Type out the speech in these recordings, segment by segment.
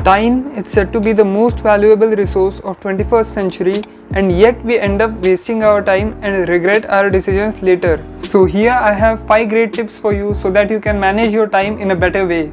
Time is said to be the most valuable resource of 21st century, and yet we end up wasting our time and regret our decisions later. So here I have 5 great tips for you so that you can manage your time in a better way.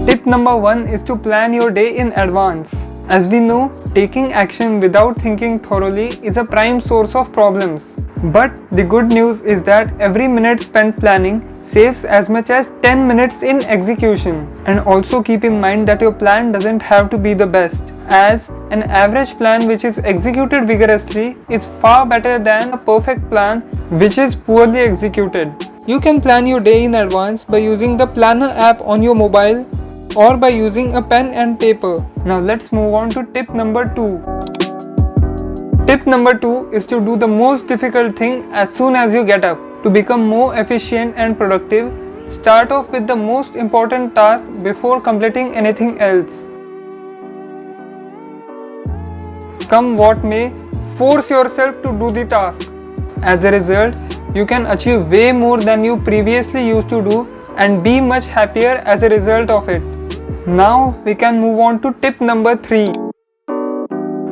Tip number 1 is to plan your day in advance. As we know, taking action without thinking thoroughly is a prime source of problems. But the good news is that every minute spent planning saves as much as 10 minutes in execution. And also keep in mind that your plan doesn't have to be the best, as an average plan which is executed vigorously is far better than a perfect plan which is poorly executed. You can plan your day in advance by using the Planner app on your mobile or by using a pen and paper. Now let's move on to tip number 2. Tip number 2 is to do the most difficult thing as soon as you get up. To become more efficient and productive, start off with the most important task before completing anything else. Come what may, force yourself to do the task. As a result, you can achieve way more than you previously used to do and be much happier as a result of it. Now we can move on to tip number 3.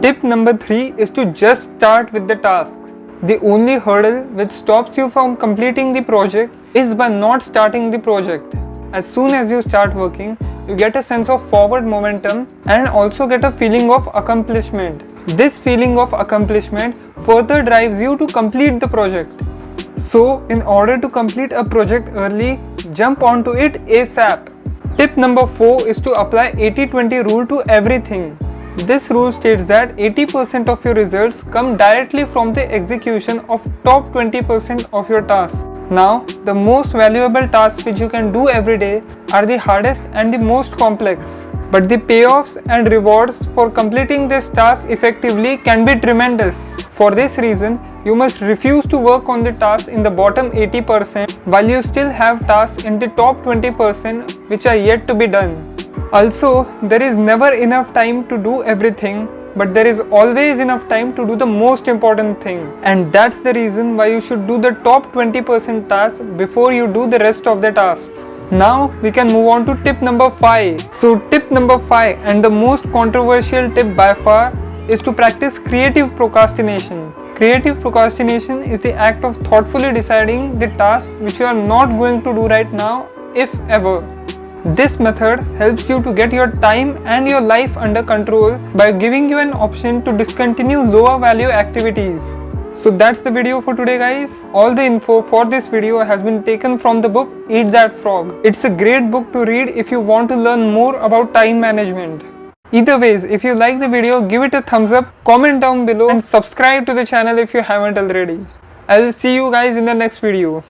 Tip number 3 is to just start with the task. The only hurdle which stops you from completing the project is by not starting the project. As soon as you start working, you get a sense of forward momentum and also get a feeling of accomplishment. This feeling of accomplishment further drives you to complete the project. So, in order to complete a project early, jump onto it ASAP. Tip number 4 is to apply 80-20 rule to everything. This rule states that 80% of your results come directly from the execution of top 20% of your tasks. Now, the most valuable tasks which you can do every day are the hardest and the most complex. But the payoffs and rewards for completing this task effectively can be tremendous. For this reason, you must refuse to work on the tasks in the bottom 80% while you still have tasks in the top 20% which are yet to be done. Also, there is never enough time to do everything, but there is always enough time to do the most important thing. And that's the reason why you should do the top 20% tasks before you do the rest of the tasks. Now we can move on to tip number 5. So tip number 5 and the most controversial tip by far is to practice creative procrastination. Creative procrastination is the act of thoughtfully deciding the task which you are not going to do right now, if ever. This method helps you to get your time and your life under control by giving you an option to discontinue lower value activities. So that's the video for today, guys. All the info for this video has been taken from the book Eat That Frog. It's a great book to read if you want to learn more about time management. Either ways, if you like the video, give it a thumbs up, comment down below and subscribe to the channel if you haven't already. I will see you guys in the next video.